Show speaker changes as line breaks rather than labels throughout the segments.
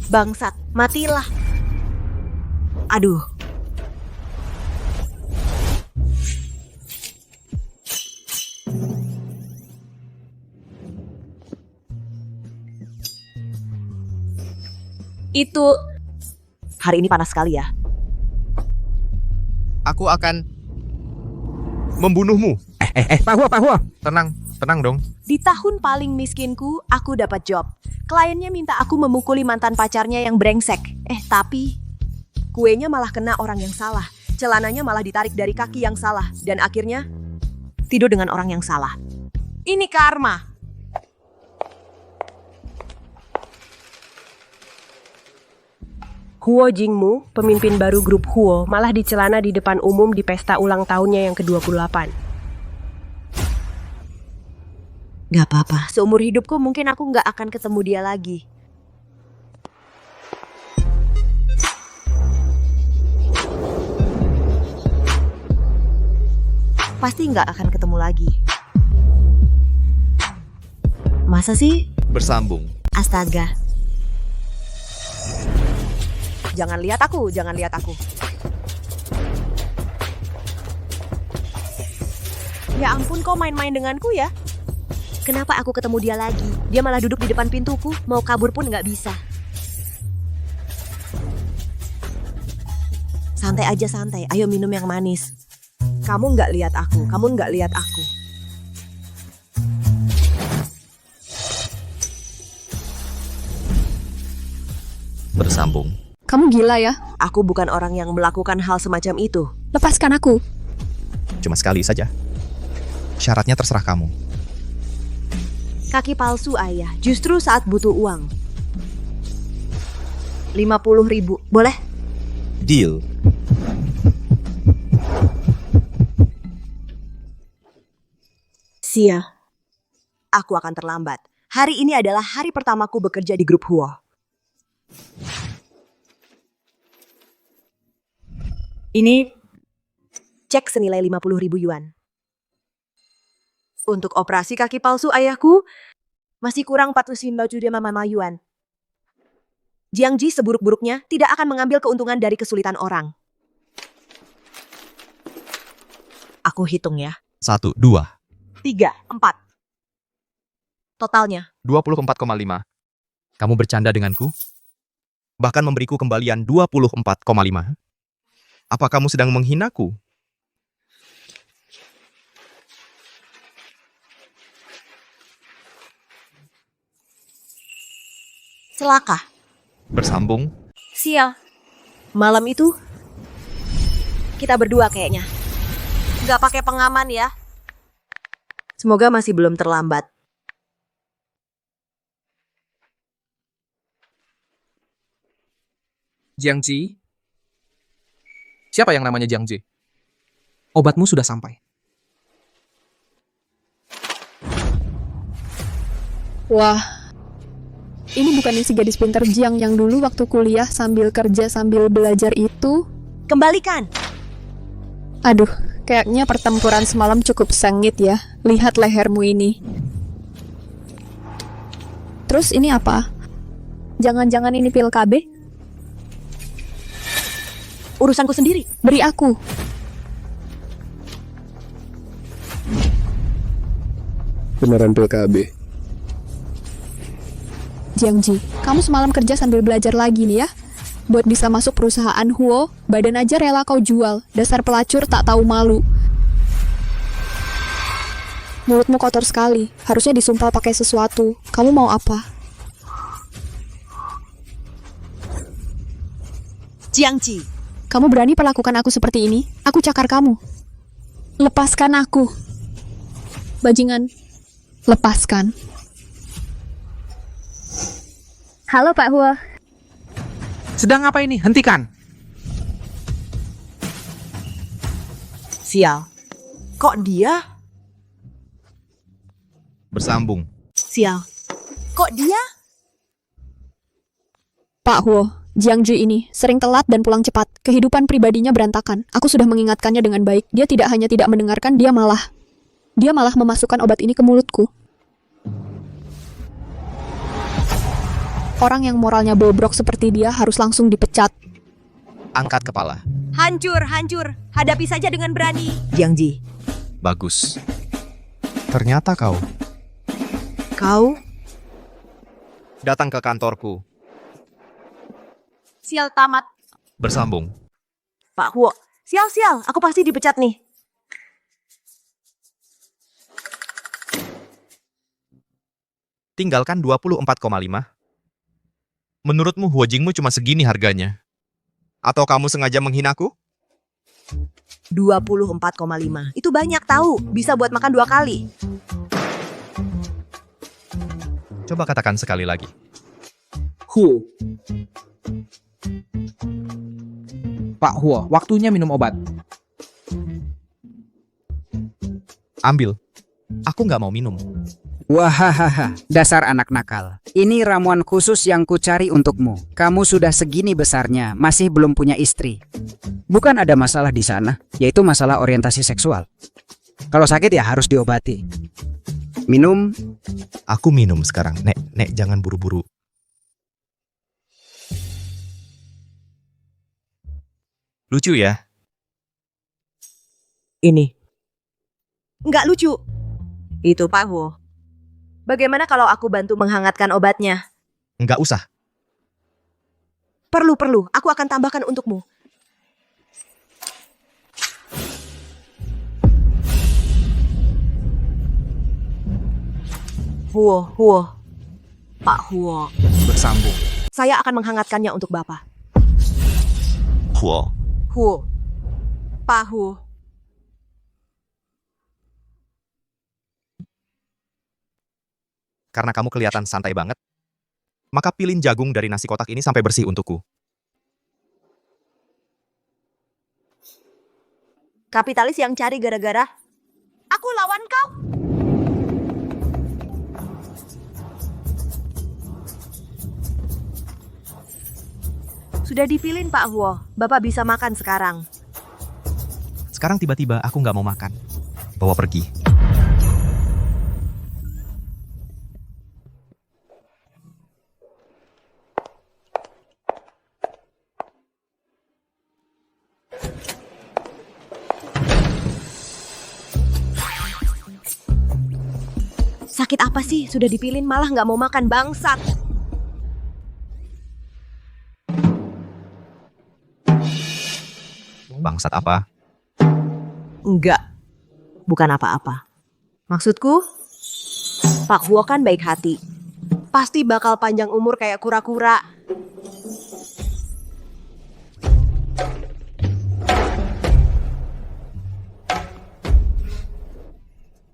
Bangsat, matilah. Aduh. Itu... Hari ini panas sekali ya.
Aku akan membunuhmu.
Pak Hua.
Tenang dong.
Di tahun paling miskinku, aku dapat job. Kliennya minta aku memukuli mantan pacarnya yang brengsek. Tapi kuenya malah kena orang yang salah. Celananya malah ditarik dari kaki yang salah. Dan akhirnya tidur dengan orang yang salah. Ini karma.
Huo Jingmu, pemimpin baru grup Huo, malah dicelana di depan umum di pesta ulang tahunnya yang ke-28.
Gak apa-apa, seumur hidupku mungkin aku gak akan ketemu dia lagi. Pasti gak akan ketemu lagi. Masa sih?
Bersambung.
Astaga. Jangan lihat aku. Ya ampun, kau main-main denganku ya? Kenapa aku ketemu dia lagi? Dia malah duduk di depan pintuku, mau kabur pun nggak bisa. Santai aja, santai. Ayo minum yang manis. Kamu nggak lihat aku.
Bersambung.
Kamu gila ya?
Aku bukan orang yang melakukan hal semacam itu.
Lepaskan aku.
Cuma sekali saja. Syaratnya terserah kamu.
Kaki palsu ayah, justru saat butuh uang. 50.000, boleh?
Deal.
Sia. Aku akan terlambat. Hari ini adalah hari pertamaku bekerja di grup Huo. Ini cek senilai 50.000 yuan. Untuk operasi kaki palsu ayahku, masih kurang 495 yuan. Jiangji seburuk-buruknya tidak akan mengambil keuntungan dari kesulitan orang. Aku hitung ya.
1, 2.
3, 4. Totalnya.
24,5. Kamu bercanda denganku? Bahkan memberiku kembalian 24,5. Apa kamu sedang menghinaku?
Celaka.
Bersambung.
Sial. Malam itu kita berdua kayaknya. Nggak pakai pengaman ya. Semoga masih belum terlambat.
Jiangji? Siapa yang namanya Jiangji? Obatmu sudah sampai.
Wah, ini bukan si gadis pintar Jiang yang dulu waktu kuliah sambil kerja sambil belajar itu?
Kembalikan.
Aduh, kayaknya pertempuran semalam cukup sengit ya. Lihat lehermu ini. Terus ini apa? Jangan-jangan ini pil KB?
Urusanku sendiri.
Beri aku.
Beneran pil KB.
Jiangji, kamu semalam kerja sambil belajar lagi nih ya? Buat bisa masuk perusahaan Huo, badan aja rela kau jual. Dasar pelacur tak tahu malu. Mulutmu kotor sekali. Harusnya disumpal pakai sesuatu. Kamu mau apa?
Jiangji.
Kamu berani perlakukan aku seperti ini? Aku cakar kamu. Lepaskan aku. Bajingan. Lepaskan. Halo Pak Huo.
Sedang apa ini? Hentikan.
Sial. Kok dia?
Bersambung.
Sial. Kok dia?
Pak Huo, Jiangji ini sering telat dan pulang cepat. Kehidupan pribadinya berantakan. Aku sudah mengingatkannya dengan baik. Dia tidak hanya tidak mendengarkan, dia malah memasukkan obat ini ke mulutku. Orang yang moralnya bobrok seperti dia harus langsung dipecat.
Angkat kepala.
Hancur, hancur. Hadapi saja dengan berani. Jiang Ji,
Bagus. Ternyata kau
kau
datang ke kantorku.
sial tamat.
Bersambung.
Pak Huo, sial-sial. Aku pasti dipecat nih.
Tinggalkan 24,5. Menurutmu Huo Jingmu cuma segini harganya? Atau kamu sengaja menghinaku?
24,5. Itu banyak tahu. Bisa buat makan 2 kali.
Coba katakan sekali lagi.
Huo. Pak Huo, waktunya minum obat.
Ambil. Aku nggak mau minum.
Wahahaha, dasar anak nakal. Ini ramuan khusus yang kucari untukmu. Kamu sudah segini besarnya, masih belum punya istri. Bukan ada masalah di sana, yaitu masalah orientasi seksual. Kalau sakit ya harus diobati. Minum.
Aku minum sekarang. Nek, jangan buru-buru. Lucu ya?
Ini. Nggak lucu. Itu Pak Huo. Bagaimana kalau aku bantu menghangatkan obatnya?
Nggak usah.
Perlu. Aku akan tambahkan untukmu. Huo. Pak Huo.
Bersambung.
Saya akan menghangatkannya untuk Bapak.
Huo.
Huo. Pak Huo.
Karena kamu kelihatan santai banget, maka pilin jagung dari nasi kotak ini sampai bersih untukku.
Kapitalis yang cari gara-gara. Aku lawan kau. Sudah dipilin Pak Huo. Bapak bisa makan sekarang.
Sekarang tiba-tiba aku nggak mau makan. Bawa pergi.
Sakit apa sih? Sudah dipilin malah nggak mau makan, bangsat.
Bangsat apa?
Enggak. Bukan apa-apa. Maksudku, Pak Huo kan baik hati. Pasti bakal panjang umur kayak kura-kura.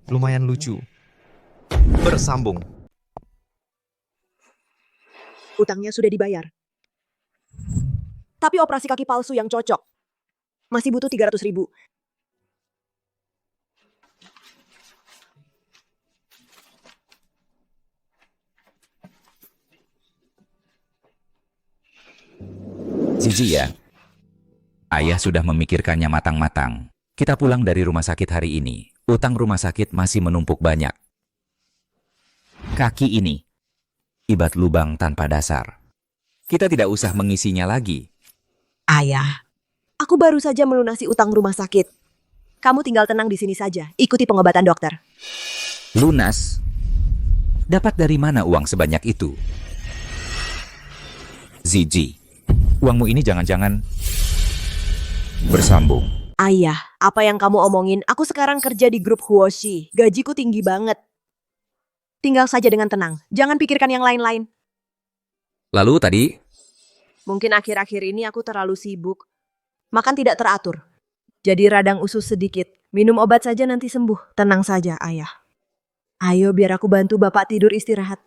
Lumayan lucu. Bersambung.
Utangnya sudah dibayar. Tapi operasi kaki palsu yang cocok. Masih butuh 300.000.
Zizi ya. Ayah sudah memikirkannya matang-matang. Kita pulang dari rumah sakit hari ini. Utang rumah sakit masih menumpuk banyak. Kaki ini ibat lubang tanpa dasar. Kita tidak usah mengisinya lagi.
Ayah, aku baru saja melunasi utang rumah sakit. Kamu tinggal tenang di sini saja. Ikuti pengobatan dokter.
Lunas? Dapat dari mana uang sebanyak itu? Zizi, uangmu ini jangan-jangan bersambung.
Ayah, apa yang kamu omongin? Aku sekarang kerja di grup Huoshi. Gajiku tinggi banget. Tinggal saja dengan tenang. Jangan pikirkan yang lain-lain.
Lalu tadi,
Mungkin akhir-akhir ini aku terlalu sibuk. Makan tidak teratur. Jadi radang usus sedikit. Minum obat saja nanti sembuh. Tenang saja, ayah. Ayo biar aku bantu bapak tidur istirahat.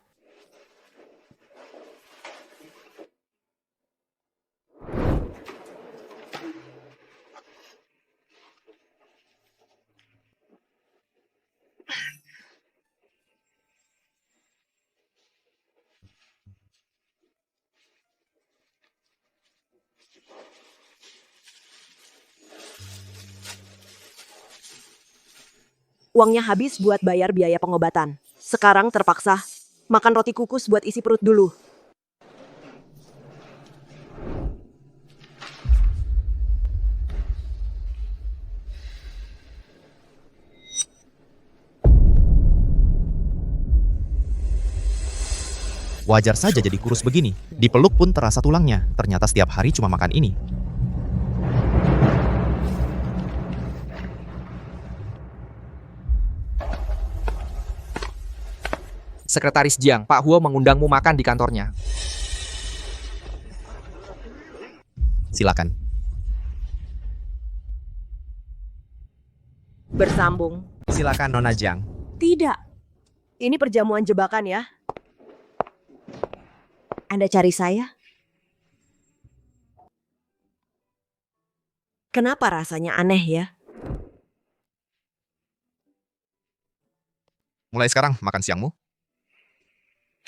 Uangnya habis buat bayar biaya pengobatan. Sekarang terpaksa makan roti kukus buat isi perut dulu.
Wajar saja jadi kurus begini. Dipeluk pun terasa tulangnya. Ternyata setiap hari cuma makan ini.
Sekretaris Jiang, Pak Huo mengundangmu makan di kantornya.
Silakan.
Bersambung.
Silakan Nona Jiang.
Tidak. Ini perjamuan jebakan ya. Anda cari saya? Kenapa rasanya aneh ya?
Mulai sekarang makan siangmu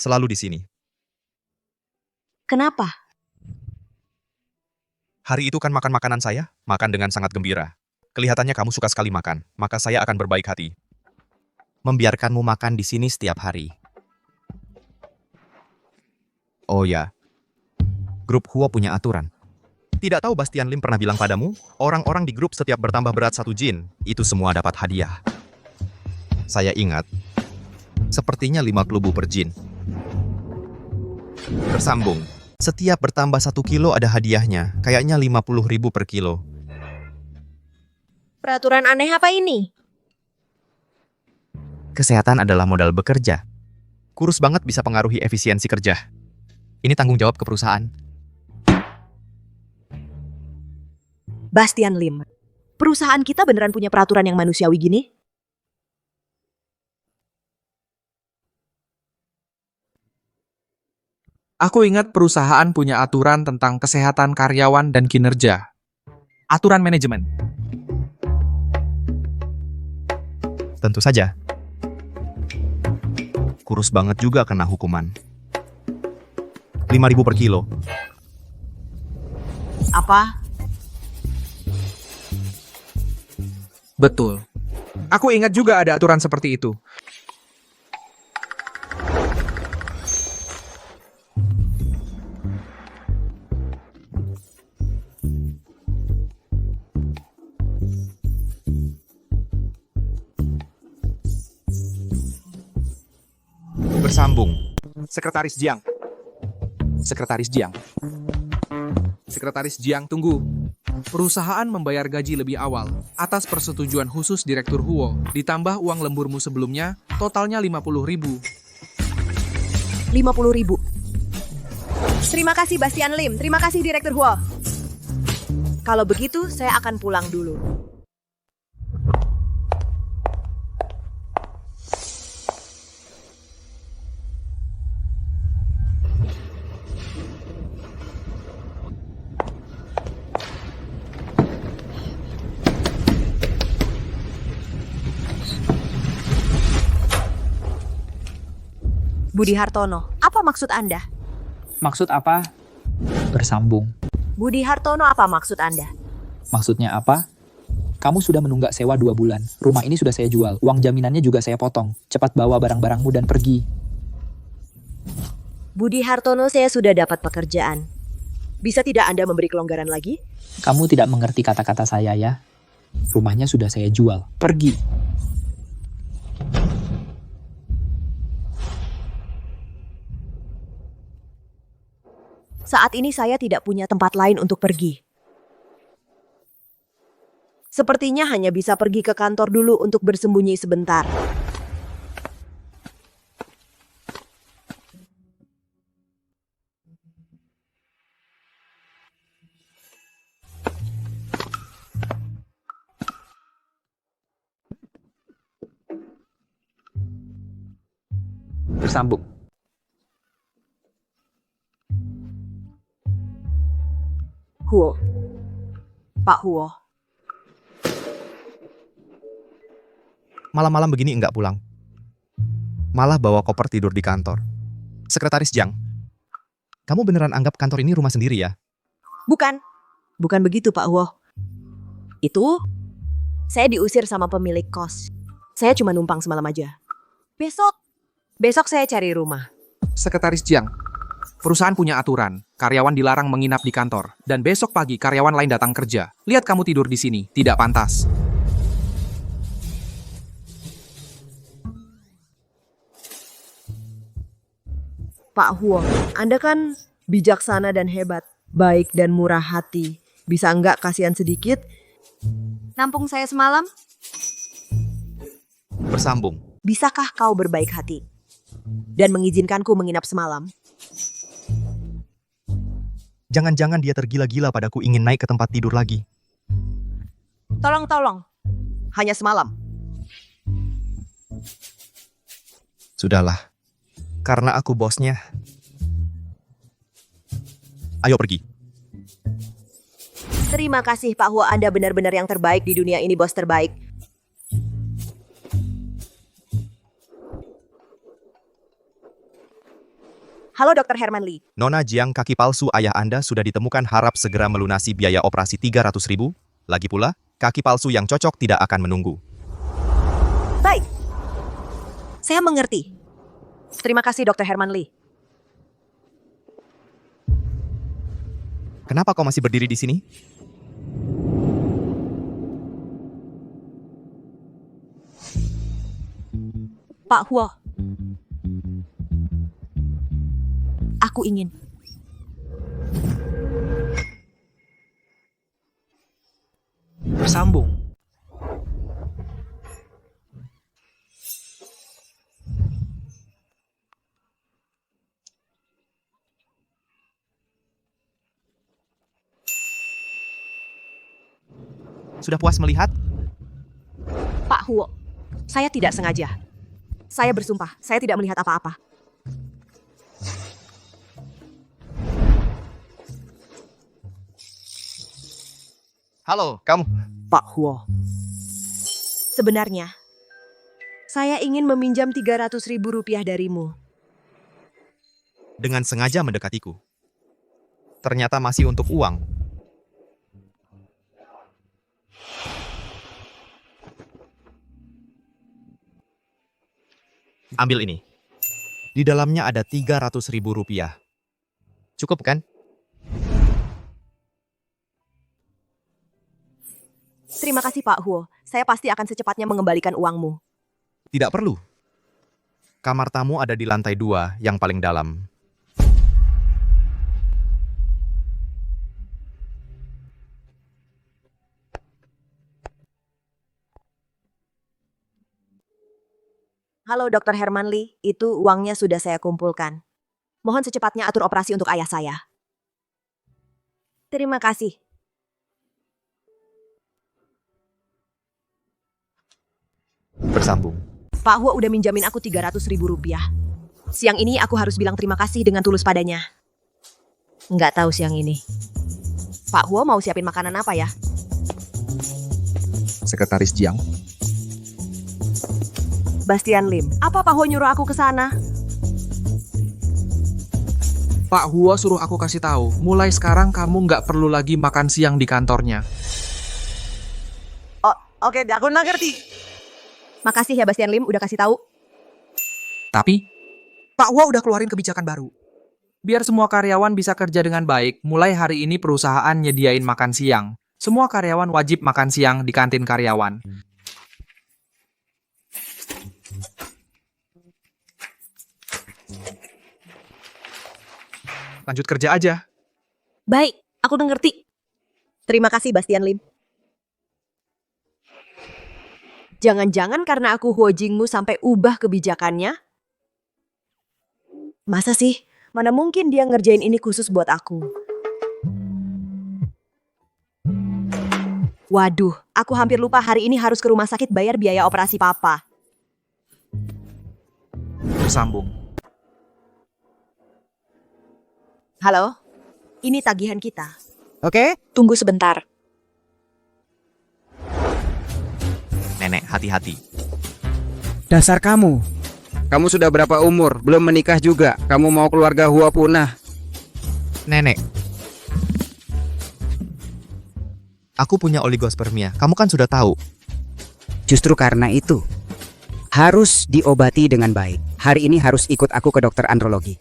selalu di sini.
Kenapa?
Hari itu kan makan makanan saya, makan dengan sangat gembira. Kelihatannya kamu suka sekali makan, maka saya akan berbaik hati membiarkanmu makan di sini setiap hari. Oh ya, grup Huo punya aturan. Tidak tahu Bastian Lim pernah bilang padamu, orang-orang di grup setiap bertambah berat 1 jin, itu semua dapat hadiah. Saya ingat, sepertinya 5 klubu per jin. Bersambung, setiap bertambah 1 kilo ada hadiahnya, kayaknya 50.000 per kilo.
Peraturan aneh apa ini?
Kesehatan adalah modal bekerja. Kurus banget bisa pengaruhi efisiensi kerja. Ini tanggung jawab ke perusahaan.
Bastian Lim, perusahaan kita beneran punya peraturan yang manusiawi gini?
Aku ingat perusahaan punya aturan tentang kesehatan karyawan dan kinerja. Aturan manajemen.
Tentu saja. Kurus banget juga kena hukuman. 5.000 per kilo.
Apa?
Betul. Aku ingat juga ada aturan seperti itu.
Bersambung.
Sekretaris Jiang. Sekretaris Jiang. Sekretaris Jiang, tunggu. Perusahaan membayar gaji lebih awal atas persetujuan khusus Direktur Huo, ditambah uang lemburmu sebelumnya, totalnya 50.000.
50.000. Terima kasih Bastian Lim, terima kasih Direktur Huo. Kalau begitu, saya akan pulang dulu. Budi Hartono, apa maksud Anda?
Maksud apa? Bersambung.
Budi Hartono, apa maksud Anda?
Maksudnya apa? Kamu sudah menunggak sewa 2 bulan. Rumah ini sudah saya jual. Uang jaminannya juga saya potong. Cepat bawa barang-barangmu dan pergi.
Budi Hartono, saya sudah dapat pekerjaan. Bisa tidak Anda memberi kelonggaran lagi?
Kamu tidak mengerti kata-kata saya ya. Rumahnya sudah saya jual. Pergi.
Saat ini saya tidak punya tempat lain untuk pergi. Sepertinya hanya bisa pergi ke kantor dulu untuk bersembunyi sebentar.
Bersambung.
Huo. Pak Huo.
Malam-malam begini enggak pulang. Malah bawa koper tidur di kantor. Sekretaris Jiang, kamu beneran anggap kantor ini rumah sendiri ya?
Bukan. Bukan begitu Pak Huo. Itu, saya diusir sama pemilik kos. Saya cuma numpang semalam aja. Besok saya cari rumah.
Sekretaris Jiang, perusahaan punya aturan. Karyawan dilarang menginap di kantor. Dan besok pagi karyawan lain datang kerja. Lihat kamu tidur di sini. Tidak pantas.
Pak Huo, Anda kan bijaksana dan hebat, baik dan murah hati. Bisa enggak kasihan sedikit? Nampung saya semalam?
Bersambung.
Bisakah kau berbaik hati dan mengizinkanku menginap semalam?
Jangan-jangan dia tergila-gila padaku ingin naik ke tempat tidur lagi.
Tolong. Hanya semalam.
Sudahlah. Karena aku bosnya. Ayo pergi.
Terima kasih Pak Huo, Anda benar-benar yang terbaik di dunia ini, bos terbaik. Halo Dr. Herman Lee.
Nona Jiang, kaki palsu ayah Anda sudah ditemukan, harap segera melunasi biaya operasi 300.000. Lagi pula, kaki palsu yang cocok tidak akan menunggu.
Baik. Saya mengerti. Terima kasih Dr. Herman Lee.
Kenapa kau masih berdiri di sini?
Pak Huo. Aku ingin.
Bersambung.
Sudah puas melihat?
Pak Huo, saya tidak sengaja. Saya bersumpah, saya tidak melihat apa-apa.
Halo, kamu.
Pak Huo. Sebenarnya, saya ingin meminjam 300.000 rupiah darimu.
Dengan sengaja mendekatiku. Ternyata masih untuk uang. Ambil ini. Di dalamnya ada 300.000 rupiah. Cukup kan?
Terima kasih Pak Huo, saya pasti akan secepatnya mengembalikan uangmu.
Tidak perlu. Kamar tamu ada di lantai 2 yang paling dalam.
Halo Dr. Herman Lee, itu uangnya sudah saya kumpulkan. Mohon secepatnya atur operasi untuk ayah saya. Terima kasih.
Bersambung.
Pak Huo udah minjamin aku 300.000 rupiah. Siang ini aku harus bilang terima kasih dengan tulus padanya. Nggak tahu siang ini. Pak Huo mau siapin makanan apa ya?
Sekretaris Jiang.
Bastian Lim. Apa Pak Huo nyuruh aku ke sana?
Pak Huo suruh aku kasih tahu, mulai sekarang kamu nggak perlu lagi makan siang di kantornya.
Oh, oke, aku ngerti. Makasih ya Bastian Lim udah kasih tahu.
Tapi, Pak Huo udah keluarin kebijakan baru. Biar semua karyawan bisa kerja dengan baik, mulai hari ini perusahaan nyediain makan siang. Semua karyawan wajib makan siang di kantin karyawan. Lanjut kerja aja.
Baik, aku udah ngerti. Terima kasih Bastian Lim. Jangan-jangan karena aku Huo Jingmu sampai ubah kebijakannya? Masa sih? Mana mungkin dia ngerjain ini khusus buat aku? Waduh, aku hampir lupa hari ini harus ke rumah sakit bayar biaya operasi papa.
Bersambung.
Halo, ini tagihan kita.
Oke?
Tunggu sebentar.
Nenek, hati-hati.
Dasar kamu. Kamu sudah berapa umur? Belum menikah juga. Kamu mau keluarga Huo punah.
Nenek. Aku punya oligospermia. Kamu kan sudah tahu.
Justru karena itu, harus diobati dengan baik. Hari ini harus ikut aku ke dokter andrologi.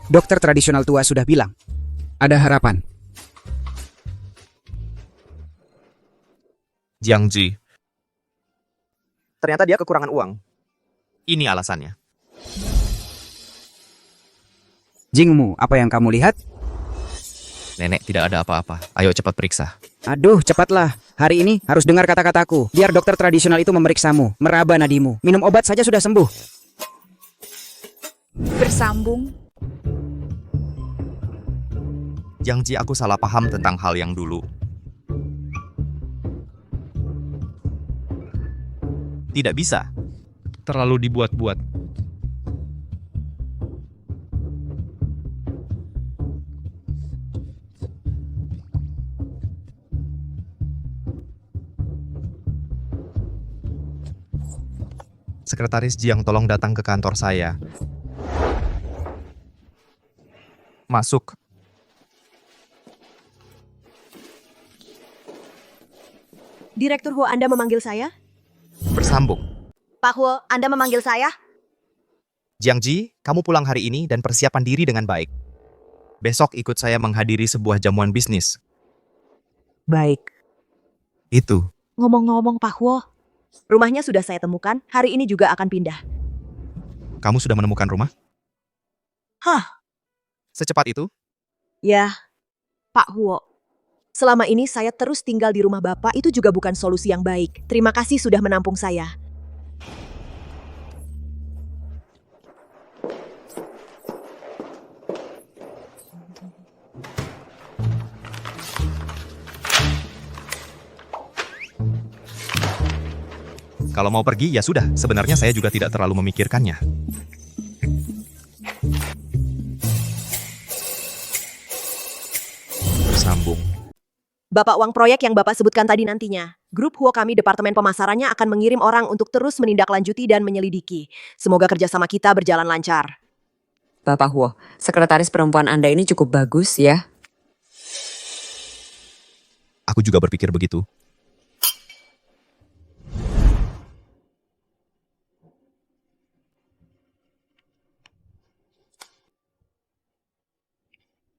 Dokter tradisional tua sudah bilang, ada harapan.
Jiang Ji.
Ternyata dia kekurangan uang.
Ini alasannya.
Jingmu, apa yang kamu lihat?
Nenek, tidak ada apa-apa. Ayo cepat periksa.
Aduh, cepatlah. Hari ini harus dengar kata-kataku. Biar dokter tradisional itu memeriksamu, meraba nadimu. Minum obat saja sudah sembuh.
Bersambung.
Jiangji, aku salah paham tentang hal yang dulu. Tidak bisa.
Terlalu dibuat-buat.
Sekretaris Jiang, tolong datang ke kantor saya. Masuk.
Direktur Huo, Anda memanggil saya?
Bersambung.
Pak Huo, Anda memanggil saya?
Jiangji, kamu pulang hari ini dan persiapan diri dengan baik. Besok ikut saya menghadiri sebuah jamuan bisnis.
Baik.
Itu.
Ngomong-ngomong Pak Huo, rumahnya sudah saya temukan, hari ini juga akan pindah.
Kamu sudah menemukan rumah?
Hah?
Secepat itu?
Ya, Pak Huo. Selama ini saya terus tinggal di rumah Bapak, itu juga bukan solusi yang baik. Terima kasih sudah menampung saya.
Kalau mau pergi, ya sudah. Sebenarnya saya juga tidak terlalu memikirkannya. Bersambung.
Bapak, uang proyek yang Bapak sebutkan tadi nantinya. Grup Huo kami, departemen pemasarannya akan mengirim orang untuk terus menindaklanjuti dan menyelidiki. Semoga kerjasama kita berjalan lancar.
Bapak Huo, sekretaris perempuan Anda ini cukup bagus ya.
Aku juga berpikir begitu.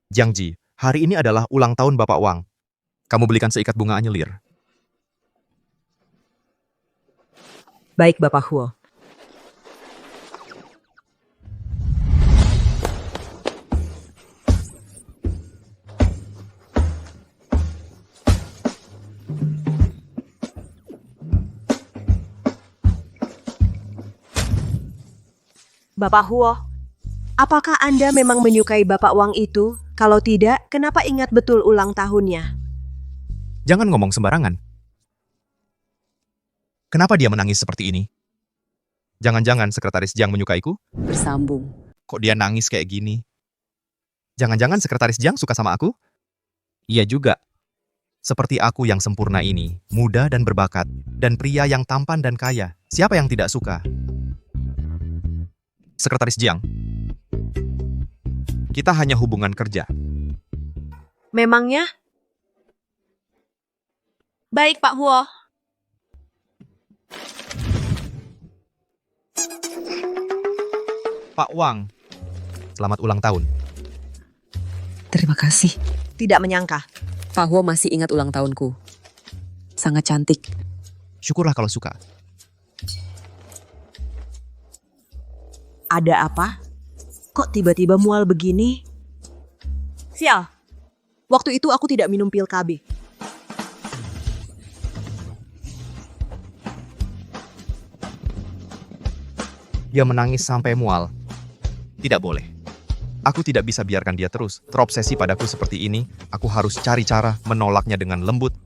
Jiangji, hari ini adalah ulang tahun Bapak Wang. Kamu belikan seikat bunga anyelir.
Baik, Bapak Huo.
Bapak Huo, apakah Anda memang menyukai Bapak Wang itu? Kalau tidak, kenapa ingat betul ulang tahunnya?
Jangan ngomong sembarangan. Kenapa dia menangis seperti ini? Jangan-jangan sekretaris Jiang menyukaiku?
Bersambung.
Kok dia nangis kayak gini? Jangan-jangan sekretaris Jiang suka sama aku? Iya juga. Seperti aku yang sempurna ini, muda dan berbakat, dan pria yang tampan dan kaya. Siapa yang tidak suka? Sekretaris Jiang, kita hanya hubungan kerja.
Memangnya? Baik, Pak Huo.
Pak Wang, selamat ulang tahun.
Terima kasih.
Tidak menyangka.
Pak Huo masih ingat ulang tahunku. Sangat cantik.
Syukurlah kalau suka.
Ada apa? Kok tiba-tiba mual begini? Sial, waktu itu aku tidak minum pil KB.
Dia menangis sampai mual. Tidak boleh. Aku tidak bisa biarkan dia terus terobsesi padaku seperti ini. Aku harus cari cara menolaknya dengan lembut.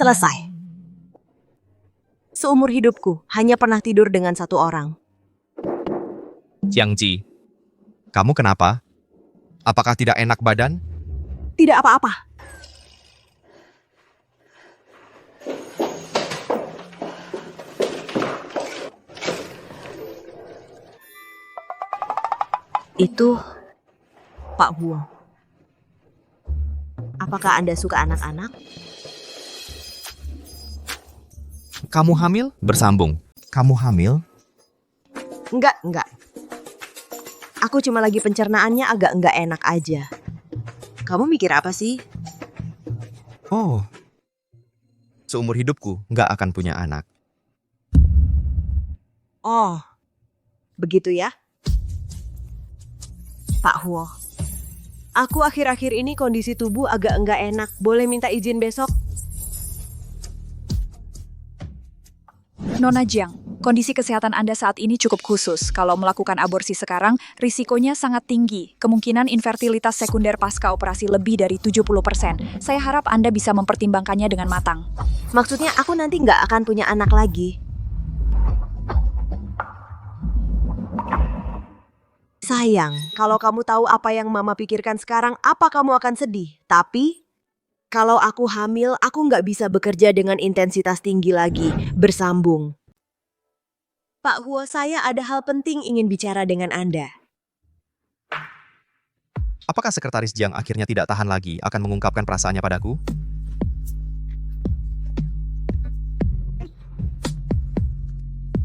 Selesai. Seumur hidupku hanya pernah tidur dengan satu orang.
Jiangji, kamu kenapa? Apakah tidak enak badan?
Tidak apa-apa. Itu Pak Huo. Apakah Anda suka anak-anak?
Kamu hamil? Bersambung. Kamu hamil?
Enggak. Aku cuma lagi pencernaannya agak nggak enak aja. Kamu mikir apa sih?
Oh, seumur hidupku nggak akan punya anak.
Oh, begitu ya? Pak Huo, aku akhir-akhir ini kondisi tubuh agak nggak enak. Boleh minta izin besok?
Nona Jiang, kondisi kesehatan Anda saat ini cukup khusus. Kalau melakukan aborsi sekarang, risikonya sangat tinggi. Kemungkinan infertilitas sekunder pasca operasi lebih dari 70%. Saya harap Anda bisa mempertimbangkannya dengan matang.
Maksudnya aku nanti nggak akan punya anak lagi. Sayang, kalau kamu tahu apa yang Mama pikirkan sekarang, apa kamu akan sedih? Tapi, kalau aku hamil, aku nggak bisa bekerja dengan intensitas tinggi lagi, bersambung. Pak Huo, saya ada hal penting ingin bicara dengan Anda.
Apakah Sekretaris Jiang akhirnya tidak tahan lagi akan mengungkapkan perasaannya padaku?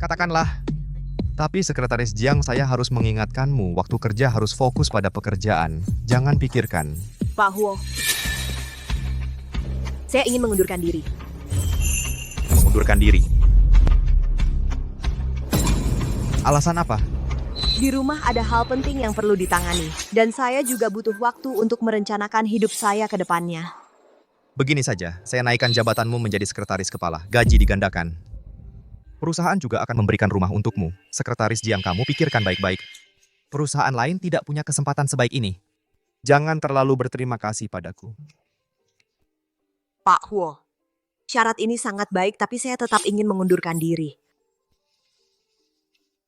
Katakanlah. Tapi Sekretaris Jiang, saya harus mengingatkanmu, waktu kerja harus fokus pada pekerjaan. Jangan pikirkan.
Pak Huo, saya ingin mengundurkan diri.
Mengundurkan diri. Alasan apa?
Di rumah ada hal penting yang perlu ditangani, dan saya juga butuh waktu untuk merencanakan hidup saya ke depannya.
Begini saja, saya naikkan jabatanmu menjadi sekretaris kepala. Gaji digandakan. Perusahaan juga akan memberikan rumah untukmu. Sekretaris Jiang, kamu pikirkan baik-baik. Perusahaan lain tidak punya kesempatan sebaik ini. Jangan terlalu berterima kasih padaku.
Pak Huo, syarat ini sangat baik, tapi saya tetap ingin mengundurkan diri.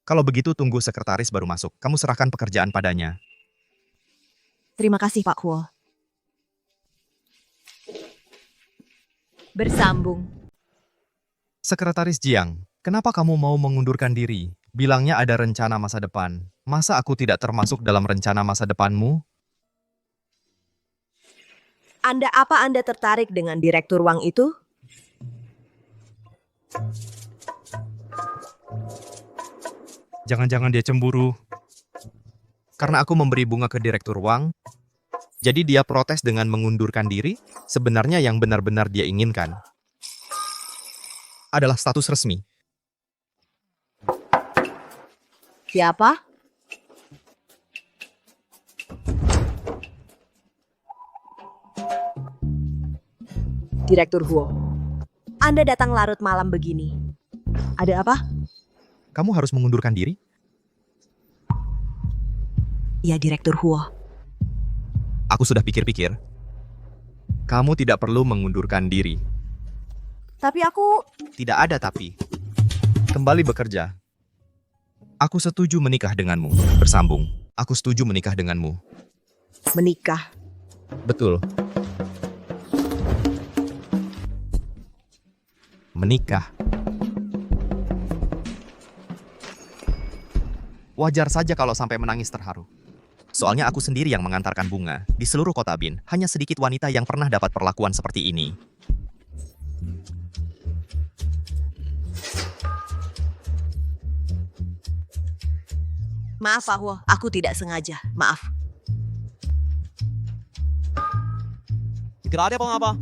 Kalau begitu tunggu sekretaris baru masuk. Kamu serahkan pekerjaan padanya.
Terima kasih, Pak Huo. Bersambung.
Sekretaris Jiang, kenapa kamu mau mengundurkan diri? Bilangnya ada rencana masa depan. Masa aku tidak termasuk dalam rencana masa depanmu?
Apa Anda tertarik dengan direktur Wang itu?
Jangan-jangan dia cemburu. Karena aku memberi bunga ke direktur Wang, jadi dia protes dengan mengundurkan diri. Sebenarnya yang benar-benar dia inginkan adalah status resmi.
Siapa? Direktur Huo. Anda datang larut malam begini. Ada apa?
Kamu harus mengundurkan diri?
Ya, Direktur Huo.
Aku sudah pikir-pikir. Kamu tidak perlu mengundurkan diri.
Tapi aku...
Tidak ada tapi. Kembali bekerja. Aku setuju menikah denganmu. Bersambung. Aku setuju menikah denganmu.
Menikah.
Betul. Menikah. Wajar saja kalau sampai menangis terharu. Soalnya aku sendiri yang mengantarkan bunga. Di seluruh kota Bin, hanya sedikit wanita yang pernah dapat perlakuan seperti ini.
Maaf, Pak Huo. Aku tidak sengaja. Maaf.
Tidak ada apa-apa.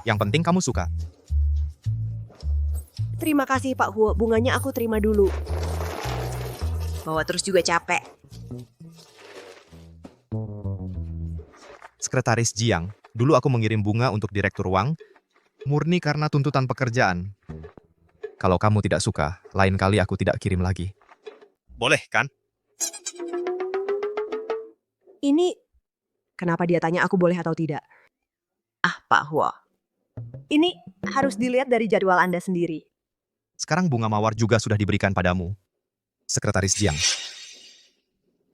Yang penting kamu suka.
Terima kasih, Pak Huo. Bunganya aku terima dulu. Bawa terus juga capek.
Sekretaris Jiang, dulu aku mengirim bunga untuk Direktur Wang, murni karena tuntutan pekerjaan. Kalau kamu tidak suka, lain kali aku tidak kirim lagi. Boleh, kan?
Ini... Kenapa dia tanya aku boleh atau tidak? Ah, Pak Huo. Ini harus dilihat dari jadwal Anda sendiri.
Sekarang bunga mawar juga sudah diberikan padamu. Sekretaris Jiang,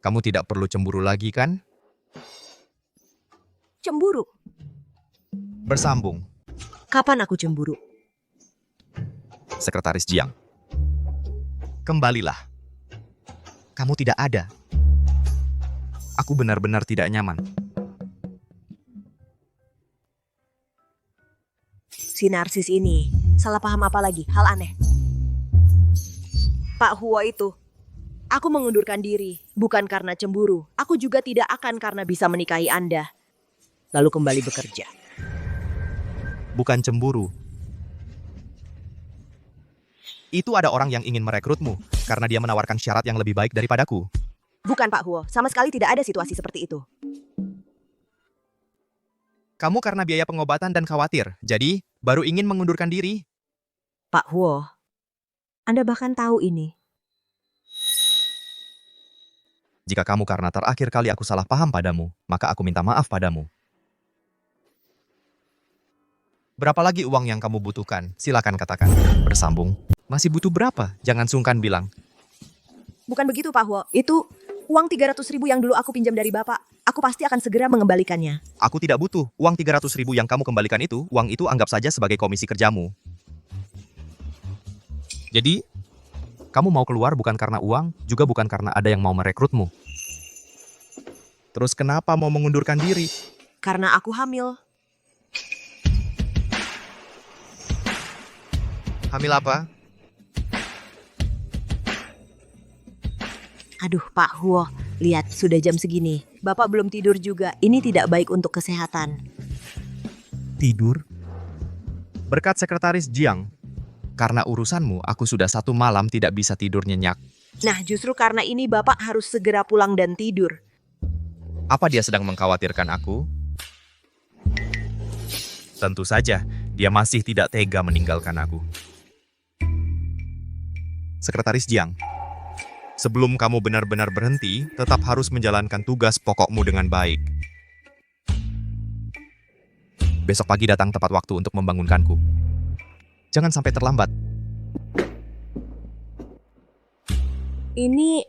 kamu tidak perlu cemburu lagi, kan?
Cemburu?
Bersambung.
Kapan aku cemburu?
Sekretaris Jiang, kembalilah. Kamu tidak ada. Aku benar-benar tidak nyaman.
Si narsis ini, salah paham apa lagi? Hal aneh. Pak Huo itu, Aku mengundurkan diri, bukan karena cemburu. Aku juga tidak akan karena bisa menikahi Anda. Lalu kembali bekerja.
Bukan cemburu. Itu ada orang yang ingin merekrutmu karena dia menawarkan syarat yang lebih baik daripadaku.
Bukan Pak Huo, sama sekali tidak ada situasi seperti itu.
Kamu karena biaya pengobatan dan khawatir, jadi baru ingin mengundurkan diri.
Pak Huo, Anda bahkan tahu ini.
Jika kamu karena terakhir kali aku salah paham padamu, maka aku minta maaf padamu. Berapa lagi uang yang kamu butuhkan? Silakan katakan. Bersambung. Masih butuh berapa? Jangan sungkan bilang.
Bukan begitu Pak Huo, itu uang 300.000 yang dulu aku pinjam dari Bapak. Aku pasti akan segera mengembalikannya.
Aku tidak butuh. Uang 300.000 yang kamu kembalikan itu, uang itu anggap saja sebagai komisi kerjamu. Jadi, kamu mau keluar bukan karena uang, juga bukan karena ada yang mau merekrutmu. Terus kenapa mau mengundurkan diri?
Karena aku hamil.
Hamil apa?
Aduh Pak Huo, lihat sudah jam segini. Bapak belum tidur juga, ini tidak baik untuk kesehatan.
Tidur? Berkat sekretaris Jiang. Karena urusanmu, aku sudah 1 malam tidak bisa tidur nyenyak.
Nah justru karena ini Bapak harus segera pulang dan tidur.
Apa dia sedang mengkhawatirkan aku? Tentu saja, dia masih tidak tega meninggalkan aku. Sekretaris Jiang, sebelum kamu benar-benar berhenti, tetap harus menjalankan tugas pokokmu dengan baik. Besok pagi datang tepat waktu untuk membangunkanku. Jangan sampai terlambat.
Ini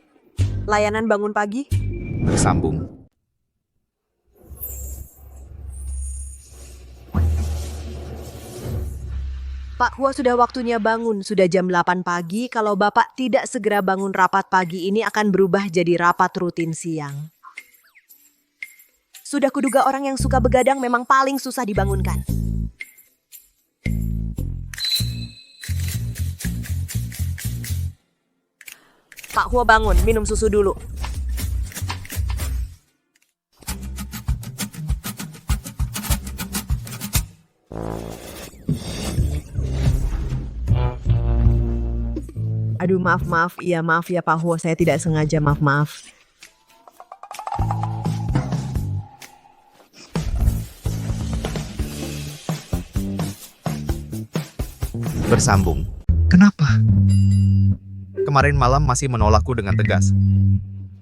layanan bangun pagi?
Bersambung.
Pak Huo sudah waktunya bangun, sudah jam 8 pagi. Kalau Bapak tidak segera bangun rapat pagi ini akan berubah jadi rapat rutin siang. Sudah kuduga orang yang suka begadang memang paling susah dibangunkan. Pak Huo bangun, minum susu dulu. Aduh maaf, iya maaf ya Pak Huo, saya tidak sengaja, maaf.
Bersambung. Kenapa? Kemarin malam masih menolakku dengan tegas.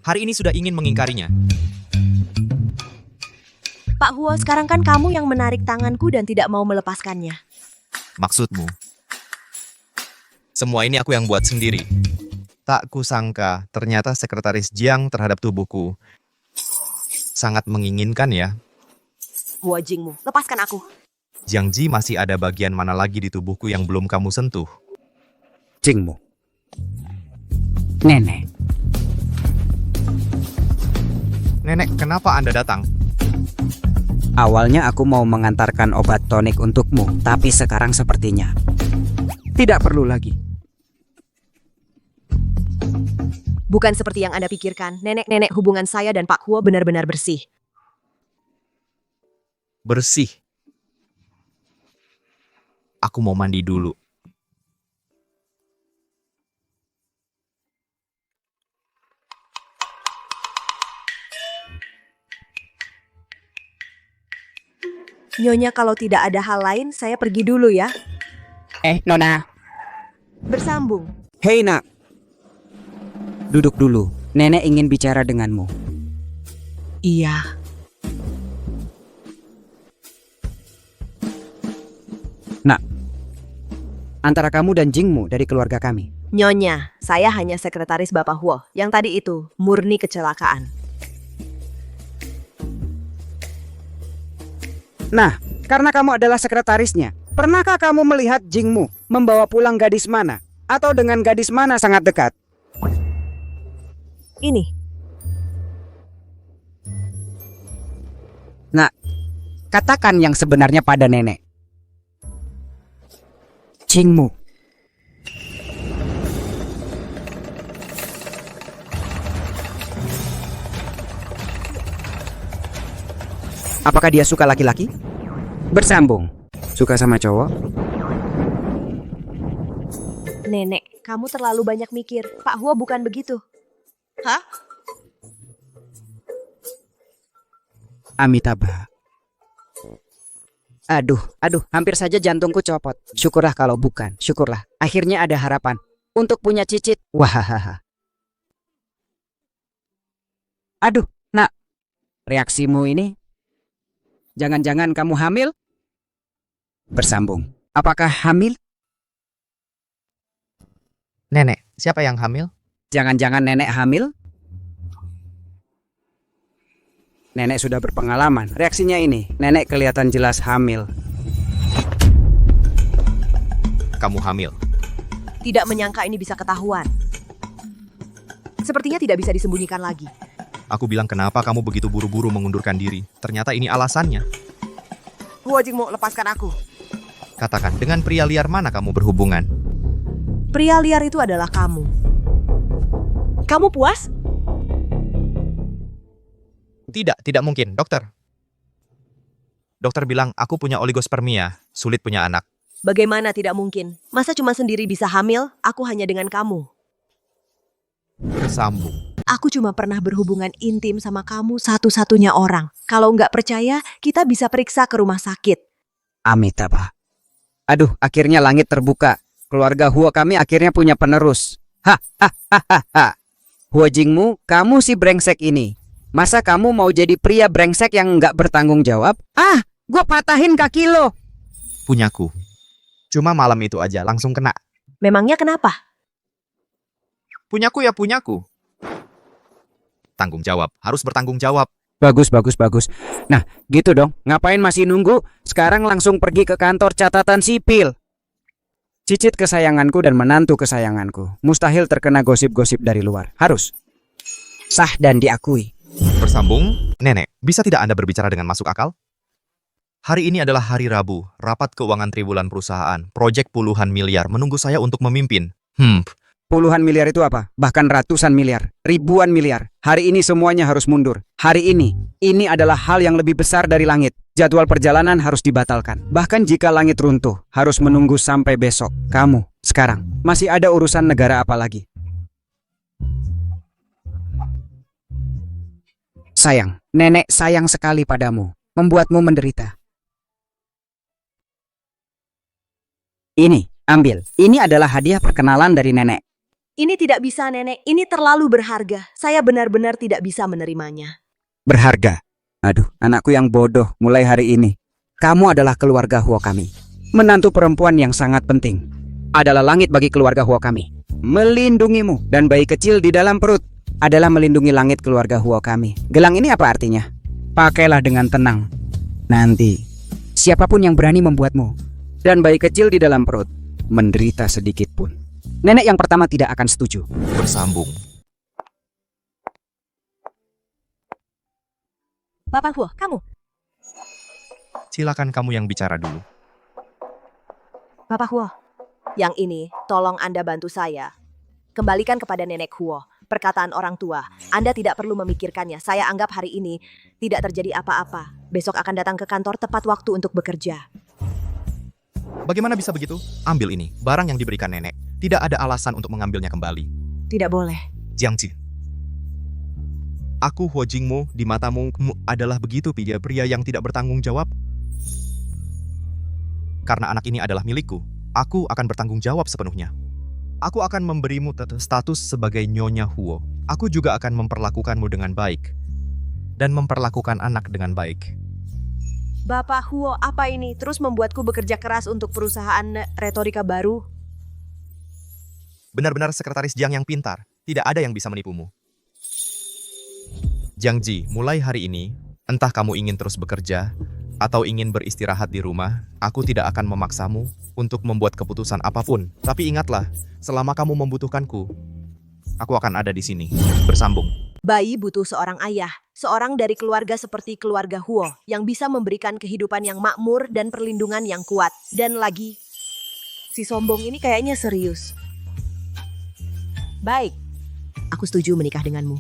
Hari ini sudah ingin mengingkarinya.
Pak Huo, sekarang kan kamu yang menarik tanganku dan tidak mau melepaskannya.
Maksudmu? Semua ini aku yang buat sendiri. Tak kusangka, ternyata sekretaris Jiang terhadap tubuhku sangat menginginkan ya.
Huo Jingmu, lepaskan aku.
Jiang Ji masih ada bagian mana lagi di tubuhku yang belum kamu sentuh?
Jingmu. Nenek.
Nenek, kenapa Anda datang?
Awalnya aku mau mengantarkan obat tonik untukmu, tapi sekarang sepertinya tidak perlu lagi.
Bukan seperti yang Anda pikirkan. Nenek hubungan saya dan Pak Huo benar-benar bersih.
Bersih. Aku mau mandi dulu.
Nyonya, kalau tidak ada hal lain, saya pergi dulu ya.
Nona.
Bersambung.
Hei nak. Duduk dulu. Nenek ingin bicara denganmu.
Iya.
Nak. Antara kamu dan Jingmu dari keluarga kami.
Nyonya, saya hanya sekretaris Bapak Huo. Yang tadi itu murni kecelakaan.
Nah, karena kamu adalah sekretarisnya, pernahkah kamu melihat Jingmu membawa pulang gadis mana? Atau dengan gadis mana sangat dekat?
Ini.
Nah, katakan yang sebenarnya pada nenek. Jingmu. Apakah dia suka laki-laki? Bersambung. Suka sama cowok?
Nenek, kamu terlalu banyak mikir. Pak Huo bukan begitu. Hah?
Amitabha. Aduh, hampir saja jantungku copot. Syukurlah kalau bukan, syukurlah. Akhirnya ada harapan untuk punya cicit. Wahahaha. Aduh, nak. Reaksimu ini? Jangan-jangan kamu hamil? Bersambung. Apakah hamil?
Nenek, siapa yang hamil?
Jangan-jangan nenek hamil? Nenek sudah berpengalaman. Reaksinya ini, nenek kelihatan jelas hamil.
Kamu hamil.
Tidak menyangka ini bisa ketahuan. Sepertinya tidak bisa disembunyikan lagi.
Aku bilang kenapa kamu begitu buru-buru mengundurkan diri. Ternyata ini alasannya.
Huo Jingmo, lepaskan aku.
Katakan, dengan pria liar mana kamu berhubungan?
Pria liar itu adalah kamu. Kamu puas?
Tidak mungkin, dokter. Dokter bilang aku punya oligospermia, sulit punya anak.
Bagaimana tidak mungkin? Masa cuma sendiri bisa hamil? Aku hanya dengan kamu.
Bersambung.
Aku cuma pernah berhubungan intim sama kamu satu-satunya orang. Kalau nggak percaya, kita bisa periksa ke rumah sakit.
Amitabha. Aduh, akhirnya langit terbuka. Keluarga Huo kami akhirnya punya penerus. Hahaha. Huo Jingmu, kamu si brengsek ini. Masa kamu mau jadi pria brengsek yang nggak bertanggung jawab? Gua patahin kaki lo.
Punyaku. Cuma malam itu aja, langsung kena.
Memangnya kenapa?
Punyaku ya punyaku. Tanggung jawab, harus bertanggung jawab.
Bagus. Nah, gitu dong. Ngapain masih nunggu? Sekarang langsung pergi ke kantor catatan sipil. Cicit kesayanganku dan menantu kesayanganku. Mustahil terkena gosip-gosip dari luar. Harus. Sah dan diakui.
Bersambung, Nenek, bisa tidak Anda berbicara dengan masuk akal? Hari ini adalah hari Rabu, rapat keuangan triwulan perusahaan, proyek puluhan miliar menunggu saya untuk memimpin.
Puluhan miliar itu apa? Bahkan ratusan miliar, ribuan miliar. Hari ini semuanya harus mundur. Hari ini adalah hal yang lebih besar dari langit. Jadwal perjalanan harus dibatalkan. Bahkan jika langit runtuh, harus menunggu sampai besok. Kamu, sekarang, masih ada urusan negara apa lagi? Sayang, nenek sayang sekali padamu, membuatmu menderita. Ini, ambil. Ini adalah hadiah perkenalan dari nenek.
Ini tidak bisa, Nenek. Ini terlalu berharga. Saya benar-benar tidak bisa menerimanya.
Berharga? Aduh, anakku yang bodoh mulai hari ini. Kamu adalah keluarga Huo kami. Menantu perempuan yang sangat penting. Adalah langit bagi keluarga Huo kami. Melindungimu dan bayi kecil di dalam perut adalah melindungi langit keluarga Huo kami. Gelang ini apa artinya? Pakailah dengan tenang. Nanti, siapapun yang berani membuatmu dan bayi kecil di dalam perut menderita sedikit pun, nenek yang pertama tidak akan setuju.
Bersambung.
Bapak Huo, kamu.
Silakan kamu yang bicara dulu.
Bapak Huo, yang ini tolong Anda bantu saya. Kembalikan kepada Nenek Huo. Perkataan orang tua, Anda tidak perlu memikirkannya. Saya anggap hari ini tidak terjadi apa-apa. Besok akan datang ke kantor tepat waktu untuk bekerja.
Bagaimana bisa begitu? Ambil ini, barang yang diberikan nenek. Tidak ada alasan untuk mengambilnya kembali.
Tidak boleh.
Jiangji. Aku Huo Jingmu, di matamu adalah begitu pria yang tidak bertanggung jawab? Karena anak ini adalah milikku, aku akan bertanggung jawab sepenuhnya. Aku akan memberimu status sebagai Nyonya Huo. Aku juga akan memperlakukanmu dengan baik. Dan memperlakukan anak dengan baik.
Bapak Huo, apa ini? Terus membuatku bekerja keras untuk perusahaan retorika baru?
Benar-benar sekretaris Jiang yang pintar. Tidak ada yang bisa menipumu. Jiangji, mulai hari ini, entah kamu ingin terus bekerja, atau ingin beristirahat di rumah, aku tidak akan memaksamu untuk membuat keputusan apapun. Tapi ingatlah, selama kamu membutuhkanku, aku akan ada di sini. Bersambung.
Bayi butuh seorang ayah, seorang dari keluarga seperti keluarga Huo, yang bisa memberikan kehidupan yang makmur dan perlindungan yang kuat. Dan lagi, si sombong ini kayaknya serius. Baik, aku setuju menikah denganmu.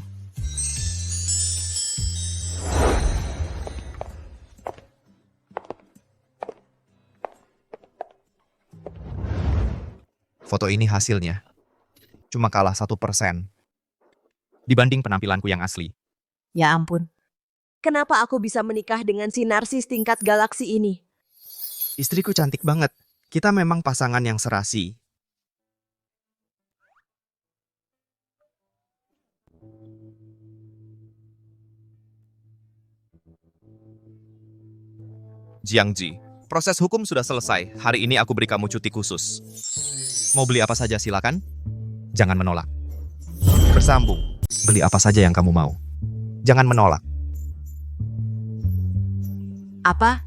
Foto ini hasilnya. Cuma kalah 1% dibanding penampilanku yang asli.
Ya ampun. Kenapa aku bisa menikah dengan si narsis tingkat galaksi ini?
Istriku cantik banget. Kita memang pasangan yang serasi. Jiangji, proses hukum sudah selesai. Hari ini aku beri kamu cuti khusus. Mau beli apa saja silakan. Jangan menolak. Bersambung. Beli apa saja yang kamu mau. Jangan menolak.
Apa?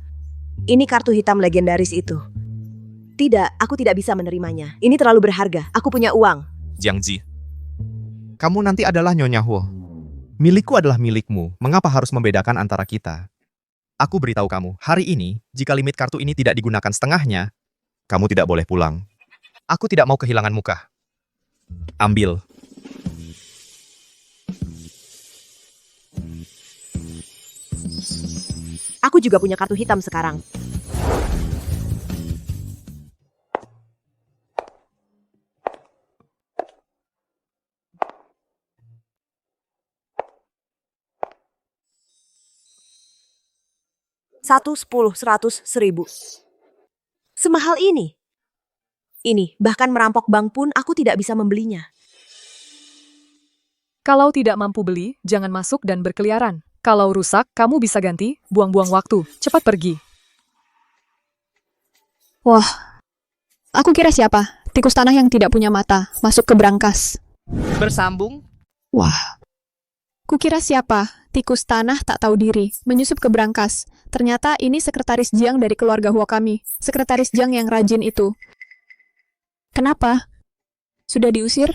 Ini kartu hitam legendaris itu. Tidak, aku tidak bisa menerimanya. Ini terlalu berharga. Aku punya uang.
Jiangji, kamu nanti adalah Nyonya Huo. Milikku adalah milikmu. Mengapa harus membedakan antara kita? Aku beritahu kamu, hari ini, jika limit kartu ini tidak digunakan setengahnya, kamu tidak boleh pulang. Aku tidak mau kehilangan muka. Ambil.
Aku juga punya kartu hitam sekarang. Satu, 10, 100, 1000. Semahal ini. Ini, bahkan merampok bank pun aku tidak bisa membelinya.
Kalau tidak mampu beli, jangan masuk dan berkeliaran. Kalau rusak, kamu bisa ganti, buang-buang waktu. Cepat pergi.
Wah, aku kira siapa? Tikus tanah yang tidak punya mata, masuk ke brankas.
Bersambung.
Wah, kukira siapa? Tikus tanah tak tahu diri, menyusup ke brankas. Ternyata ini sekretaris Jiang dari keluarga Huo kami. Sekretaris Jiang yang rajin itu. Kenapa? Sudah diusir?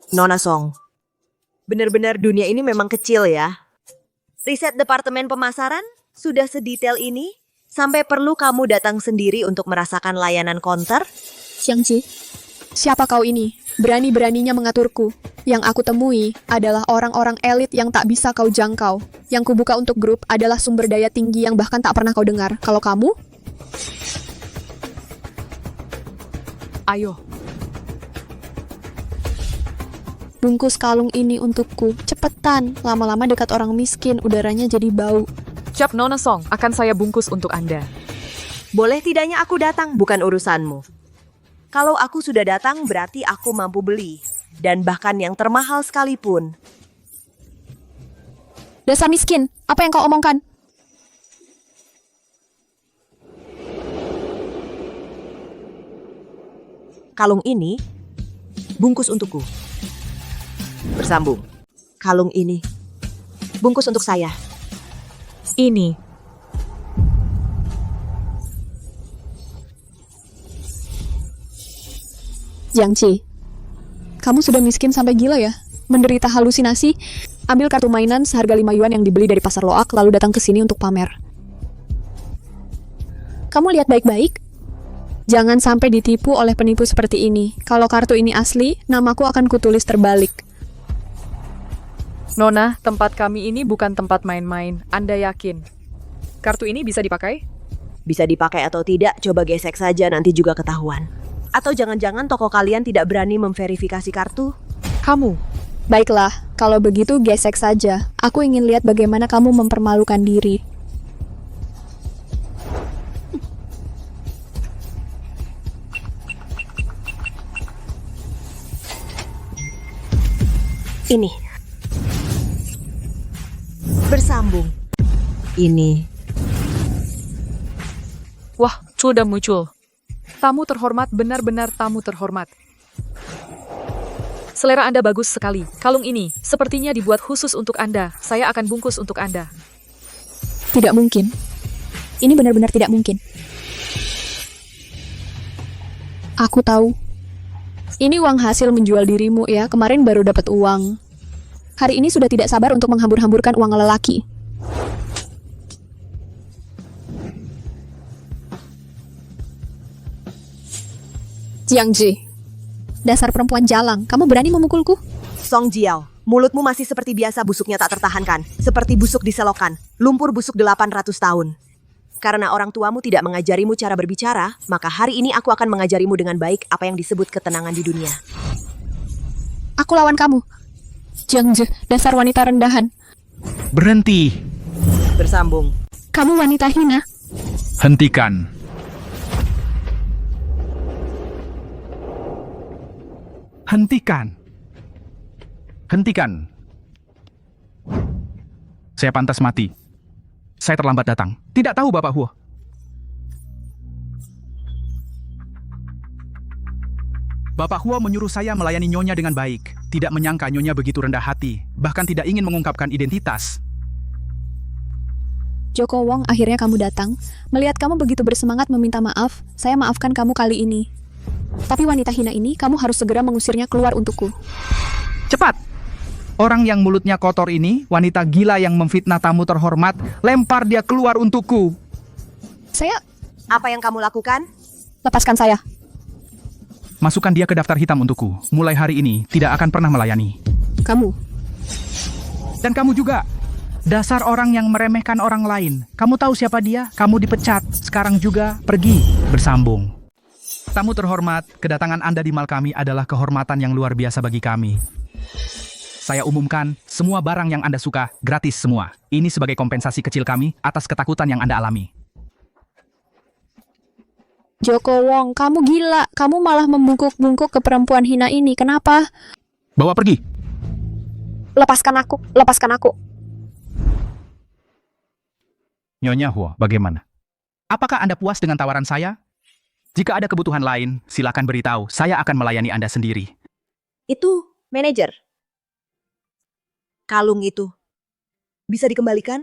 Nona Song, benar-benar dunia ini memang kecil ya. Riset departemen pemasaran sudah sedetail ini, sampai perlu kamu datang sendiri untuk merasakan layanan konter?
Xiangji, siapa kau ini? Berani-beraninya mengaturku. Yang aku temui adalah orang-orang elit yang tak bisa kau jangkau. Yang kubuka untuk grup adalah sumber daya tinggi yang bahkan tak pernah kau dengar. Kalau kamu?
Ayo.
Bungkus kalung ini untukku. Cepetan, lama-lama dekat orang miskin, udaranya jadi bau.
Cap Nona Song, akan saya bungkus untuk Anda.
Boleh tidaknya aku datang, bukan urusanmu. Kalau aku sudah datang, berarti aku mampu beli. Dan bahkan yang termahal sekalipun.
Dasar miskin, apa yang kau omongkan?
Kalung ini, bungkus untukku. Bersambung. Kalung ini, bungkus untuk saya.
Ini.
Jiangji, kamu sudah miskin sampai gila ya? Menderita halusinasi? Ambil kartu mainan seharga 5 yuan yang dibeli dari pasar loak, lalu datang ke sini untuk pamer. Kamu lihat baik-baik. Jangan sampai ditipu oleh penipu seperti ini. Kalau kartu ini asli, namaku akan kutulis terbalik.
Nona, tempat kami ini bukan tempat main-main. Anda yakin? Kartu ini bisa dipakai?
Bisa dipakai atau tidak, coba gesek saja, nanti juga ketahuan. Atau jangan-jangan toko kalian tidak berani memverifikasi kartu?
Kamu.
Baiklah, kalau begitu gesek saja. Aku ingin lihat bagaimana kamu mempermalukan diri.
Ini. Bersambung. Ini.
Wah, sudah muncul. Tamu terhormat, benar-benar tamu terhormat. Selera Anda bagus sekali. Kalung ini, sepertinya dibuat khusus untuk Anda. Saya akan bungkus untuk Anda.
Tidak mungkin. Ini benar-benar tidak mungkin. Aku tahu. Ini uang hasil menjual dirimu ya, kemarin baru dapat uang. Hari ini sudah tidak sabar untuk menghambur-hamburkan uang lelaki. Jiangji, dasar perempuan jalang, kamu berani memukulku?
Song Jiao, Mulutmu masih seperti biasa busuknya tak tertahankan. Seperti busuk di selokan. Lumpur busuk 800 tahun. Karena orang tuamu tidak mengajarimu cara berbicara, maka hari ini aku akan mengajarimu dengan baik apa yang disebut ketenangan di dunia.
Aku lawan kamu. Jiang Je, dasar wanita rendahan.
Berhenti.
Bersambung.
Kamu wanita hina.
Hentikan. Hentikan. Hentikan. Saya pantas mati. Saya terlambat datang. Tidak tahu Bapak Huo. Bapak Huo menyuruh saya melayani Nyonya dengan baik. Tidak menyangka Nyonya begitu rendah hati. Bahkan tidak ingin mengungkapkan identitas.
Joko Wong, akhirnya kamu datang. Melihat kamu begitu bersemangat meminta maaf, saya maafkan kamu kali ini. Tapi wanita hina ini, kamu harus segera mengusirnya keluar untukku.
Cepat! Orang yang mulutnya kotor ini, wanita gila yang memfitnah tamu terhormat, lempar dia keluar untukku.
Saya...
Apa yang kamu lakukan?
Lepaskan saya.
Masukkan dia ke daftar hitam untukku. Mulai hari ini, tidak akan pernah melayani.
Kamu.
Dan kamu juga. Dasar orang yang meremehkan orang lain. Kamu tahu siapa dia? Kamu dipecat. Sekarang juga pergi. Bersambung. Tamu terhormat, kedatangan Anda di mal kami adalah kehormatan yang luar biasa bagi kami. Saya umumkan, semua barang yang Anda suka, gratis semua. Ini sebagai kompensasi kecil kami atas ketakutan yang Anda alami.
Joko Wong, kamu gila. Kamu malah membungkuk-bungkuk ke perempuan hina ini. Kenapa?
Bawa pergi.
Lepaskan aku. Lepaskan aku.
Nyonya Huo, bagaimana? Apakah Anda puas dengan tawaran saya? Jika ada kebutuhan lain, silakan beritahu. Saya akan melayani Anda sendiri.
Itu, manajer. Kalung itu. Bisa dikembalikan?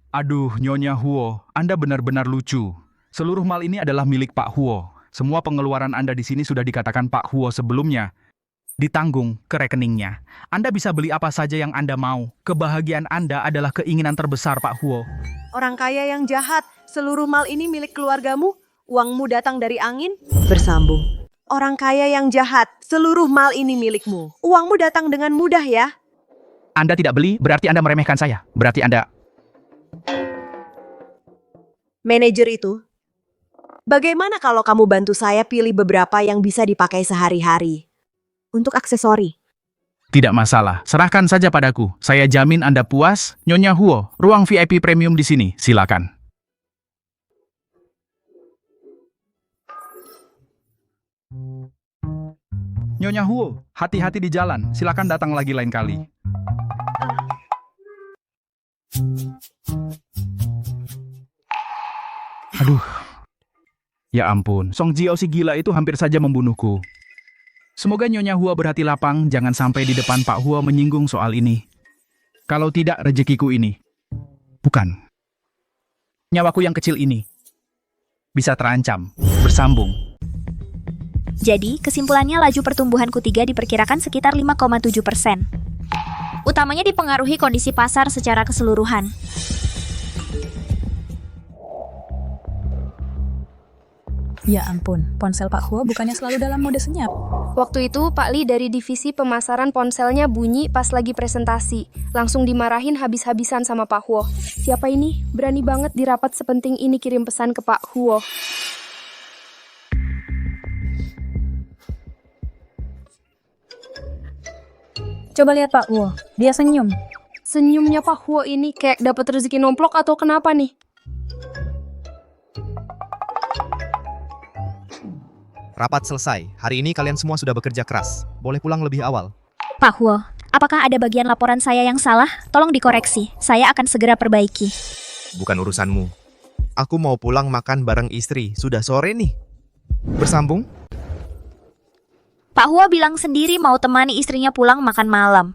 Aduh, Nyonya Huo, Anda benar-benar lucu. Seluruh mal ini adalah milik Pak Huo. Semua pengeluaran Anda di sini sudah dikatakan Pak Huo sebelumnya. Ditanggung ke rekeningnya. Anda bisa beli apa saja yang Anda mau. Kebahagiaan Anda adalah keinginan terbesar Pak Huo.
Orang kaya yang jahat. Seluruh mal ini milik keluargamu. Uangmu datang dari angin. Bersambung. Orang kaya yang jahat. Seluruh mal ini milikmu. Uangmu datang dengan mudah ya.
Anda tidak beli, berarti Anda meremehkan saya. Berarti Anda...
Manajer itu. Bagaimana kalau kamu bantu saya pilih beberapa yang bisa dipakai sehari-hari? Untuk aksesori.
Tidak masalah, serahkan saja padaku. Saya jamin Anda puas. Nyonya Huo, ruang VIP premium di sini. Silakan. Nyonya Huo, hati-hati di jalan. Silakan datang lagi lain kali. Aduh. Ya ampun, Song Jiao si gila itu hampir saja membunuhku. Semoga Nyonya Huo berhati lapang, jangan sampai di depan Pak Huo menyinggung soal ini. Kalau tidak, rezekiku ini. Bukan. Nyawaku yang kecil ini. Bisa terancam. Bersambung.
Jadi, kesimpulannya laju pertumbuhan Q3 diperkirakan sekitar 5,7%. Utamanya dipengaruhi kondisi pasar secara keseluruhan.
Ya ampun, ponsel Pak Huo bukannya selalu dalam mode senyap.
Waktu itu Pak Li dari divisi pemasaran ponselnya bunyi pas lagi presentasi. Langsung dimarahin habis-habisan sama Pak Huo. Siapa ini? Berani banget di rapat sepenting ini kirim pesan ke Pak Huo.
Coba lihat Pak Huo, dia senyum.
Senyumnya Pak Huo ini kayak dapat rezeki nomplok atau kenapa nih?
Rapat selesai. Hari ini kalian semua sudah bekerja keras. Boleh pulang lebih awal.
Pak Huo, apakah ada bagian laporan saya yang salah? Tolong dikoreksi, saya akan segera perbaiki.
Bukan urusanmu. Aku mau pulang makan bareng istri. Sudah sore nih. Bersambung?
Pak Huo bilang sendiri mau temani istrinya pulang makan malam.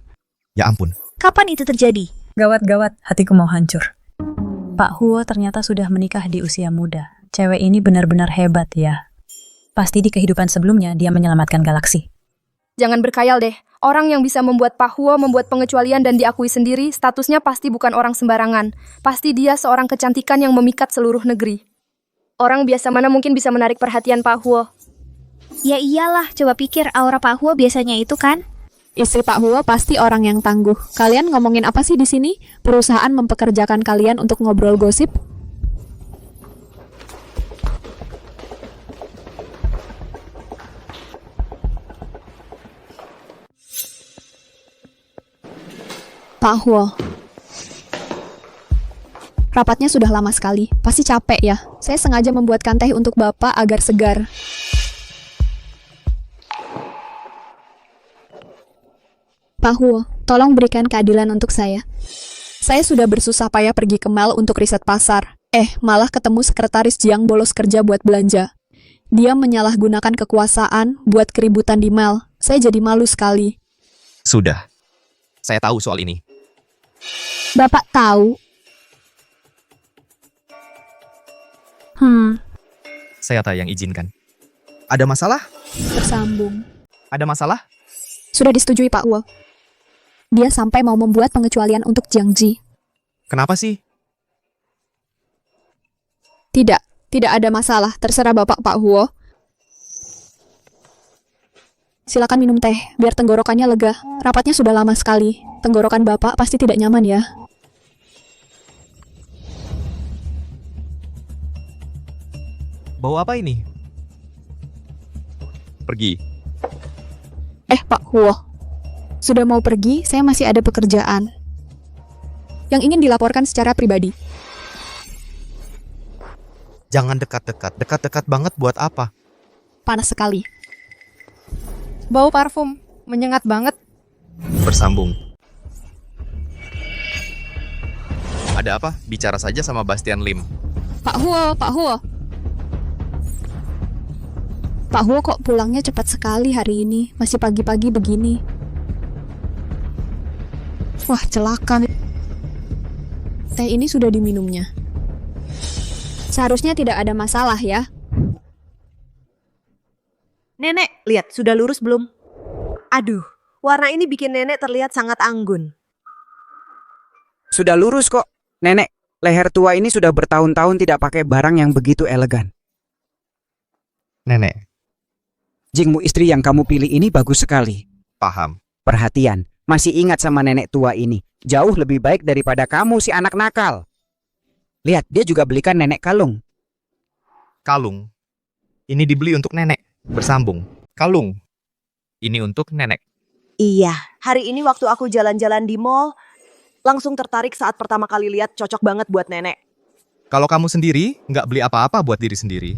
Ya ampun.
Kapan itu terjadi?
Gawat-gawat, hatiku mau hancur. Pak Huo ternyata sudah menikah di usia muda. Cewek ini benar-benar hebat ya. Pasti di kehidupan sebelumnya dia menyelamatkan galaksi.
Jangan berkhayal deh. Orang yang bisa membuat Pak Huo membuat pengecualian dan diakui sendiri, statusnya pasti bukan orang sembarangan. Pasti dia seorang kecantikan yang memikat seluruh negeri. Orang biasa mana mungkin bisa menarik perhatian Pak Huo?
Ya iyalah, coba pikir aura Pak Huo biasanya itu kan.
Istri Pak Huo pasti orang yang tangguh. Kalian ngomongin apa sih di sini? Perusahaan mempekerjakan kalian untuk ngobrol gosip? Pak Huo. Rapatnya sudah lama sekali. Pasti capek ya. Saya sengaja membuatkan teh untuk Bapak agar segar. Pak Huo, tolong berikan keadilan untuk saya. Saya sudah bersusah payah pergi ke mall untuk riset pasar. Malah ketemu sekretaris Jiang bolos kerja buat belanja. Dia menyalahgunakan kekuasaan buat keributan di mall. Saya jadi malu sekali.
Sudah. Saya tahu soal ini.
Bapak tahu?
Saya tak yang izinkan. Ada masalah?
Tersambung.
Ada masalah?
Sudah disetujui Pak Huo. Dia sampai mau membuat pengecualian untuk Jiang Ji.
Kenapa sih?
Tidak ada masalah. Terserah Bapak Pak Huo. Silakan minum teh, biar tenggorokannya lega. Rapatnya sudah lama sekali. Tenggorokan Bapak pasti tidak nyaman ya.
Bau apa ini? Pergi.
Pak Huo. Sudah mau pergi, saya masih ada pekerjaan yang ingin dilaporkan secara pribadi.
Jangan dekat-dekat. Dekat-dekat banget buat apa?
Panas sekali.
Bau parfum, menyengat banget.
Bersambung. Ada apa? Bicara saja sama Bastian Lim.
Pak Huo. Pak Huo kok pulangnya cepat sekali hari ini? Masih pagi-pagi begini. Wah, celaka. Teh ini sudah diminumnya. Seharusnya tidak ada masalah ya.
Nenek, lihat sudah lurus belum? Aduh, warna ini bikin nenek terlihat sangat anggun.
Sudah lurus kok. Nenek, leher tua ini sudah bertahun-tahun tidak pakai barang yang begitu elegan.
Nenek.
Jingmu istri yang kamu pilih ini bagus sekali.
Paham.
Perhatian, masih ingat sama nenek tua ini. Jauh lebih baik daripada kamu si anak nakal. Lihat, dia juga belikan nenek kalung.
Kalung. Ini dibeli untuk nenek. Bersambung. Kalung. Ini untuk nenek.
Iya, hari ini waktu aku jalan-jalan di mall, langsung tertarik saat pertama kali lihat cocok banget buat nenek.
Kalau kamu sendiri, nggak beli apa-apa buat diri sendiri.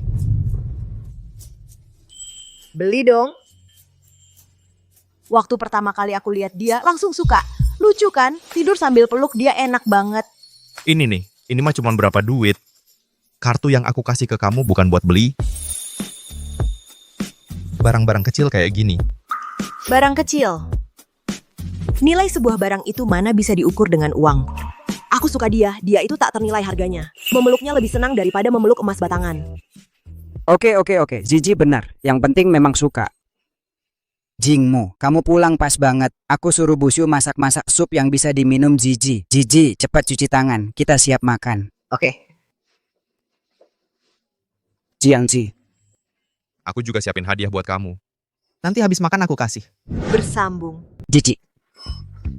Beli dong. Waktu pertama kali aku lihat dia, langsung suka. Lucu kan? Tidur sambil peluk dia enak banget.
Ini nih, ini mah cuma berapa duit. Kartu yang aku kasih ke kamu bukan buat beli. Barang-barang kecil kayak gini.
Barang kecil. Nilai sebuah barang itu mana bisa diukur dengan uang. Aku suka dia itu tak ternilai harganya. Memeluknya lebih senang daripada memeluk emas batangan.
Oke. Zizi benar. Yang penting memang suka. Jingmu, kamu pulang pas banget. Aku suruh Busyu masak-masak sup yang bisa diminum Zizi. Zizi, cepat cuci tangan. Kita siap makan.
Oke.
Jiangji.
Aku juga siapin hadiah buat kamu. Nanti habis makan aku kasih.
Bersambung.
Cici.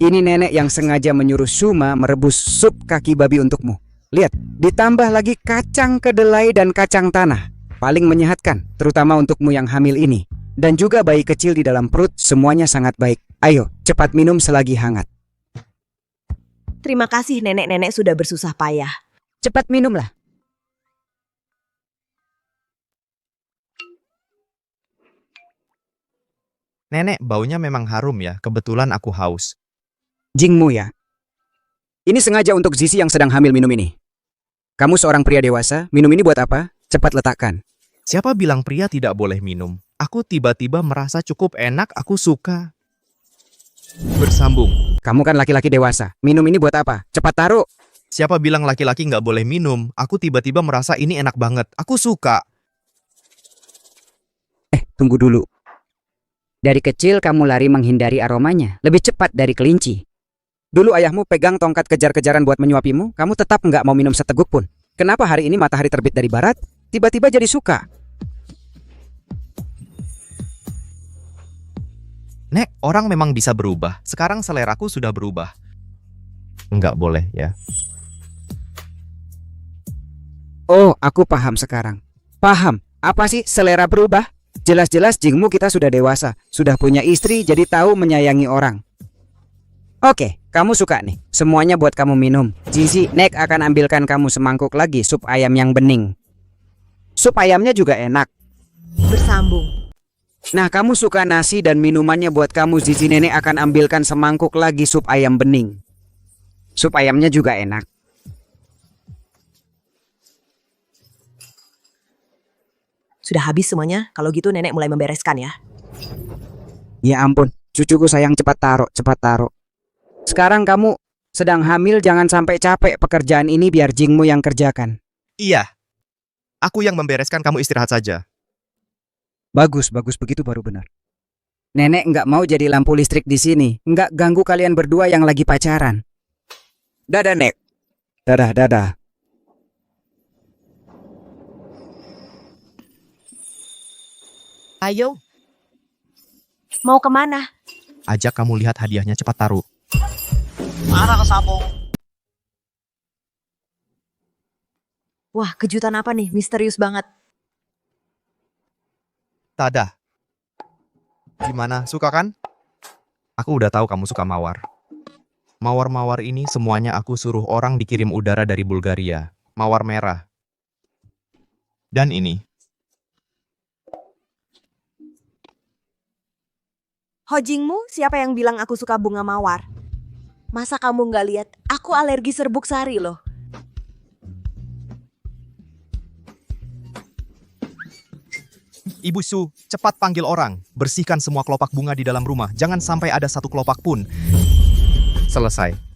Ini nenek yang sengaja menyuruh Suma merebus sup kaki babi untukmu. Lihat, ditambah lagi kacang kedelai dan kacang tanah. Paling menyehatkan, terutama untukmu yang hamil ini. Dan juga bayi kecil di dalam perut, semuanya sangat baik. Ayo, cepat minum selagi hangat.
Terima kasih nenek-nenek sudah bersusah payah.
Cepat minumlah.
Nenek, baunya memang harum ya. Kebetulan aku haus.
Jingmu ya. Ini sengaja untuk Zizi yang sedang hamil minum ini. Kamu seorang pria dewasa, minum ini buat apa? Cepat letakkan.
Siapa bilang pria tidak boleh minum? Aku tiba-tiba merasa cukup enak, aku suka. Bersambung.
Kamu kan laki-laki dewasa. Minum ini buat apa? Cepat taruh.
Siapa bilang laki-laki nggak boleh minum? Aku tiba-tiba merasa ini enak banget. Aku suka.
Tunggu dulu. Dari kecil kamu lari menghindari aromanya. Lebih cepat dari kelinci. Dulu ayahmu pegang tongkat kejar-kejaran buat menyuapimu. Kamu tetap nggak mau minum seteguk pun. Kenapa hari ini matahari terbit dari barat? Tiba-tiba jadi suka.
Nek, orang memang bisa berubah. Sekarang seleraku sudah berubah. Enggak boleh ya.
Oh, aku paham sekarang. Paham. Apa sih selera berubah? Jelas-jelas Jingmu kita sudah dewasa, sudah punya istri, jadi tahu menyayangi orang. Oke, kamu suka nih. Semuanya buat kamu minum. Zizi, Nek akan ambilkan kamu semangkuk lagi sup ayam yang bening. Sup ayamnya juga enak.
Bersambung.
Nah, kamu suka nasi dan minumannya buat kamu. Zizi, Nenek akan ambilkan semangkuk lagi sup ayam bening. Sup ayamnya juga enak.
Sudah habis semuanya? Kalau gitu nenek mulai membereskan ya.
Ya ampun, cucuku sayang, cepat taruh. Sekarang kamu sedang hamil, jangan sampai capek pekerjaan ini, biar Jingmu yang kerjakan.
Iya. Aku yang membereskan, kamu istirahat saja.
Bagus, begitu baru benar. Nenek nggak mau jadi lampu listrik di sini, nggak ganggu kalian berdua yang lagi pacaran. Dadah, Nek. Dadah.
Ayo. Mau kemana?
Ajak kamu lihat hadiahnya, cepat taruh.
Mana kesambung?
Wah, kejutan apa nih? Misterius banget.
Tada. Gimana, suka kan? Aku udah tahu kamu suka mawar. Mawar-mawar ini semuanya aku suruh orang dikirim udara dari Bulgaria. Mawar merah. Dan ini.
Hojingmu, siapa yang bilang aku suka bunga mawar? Masa kamu nggak lihat? Aku alergi serbuk sari loh.
Ibu Su, cepat panggil orang. Bersihkan semua kelopak bunga di dalam rumah. Jangan sampai ada satu kelopak pun. Selesai.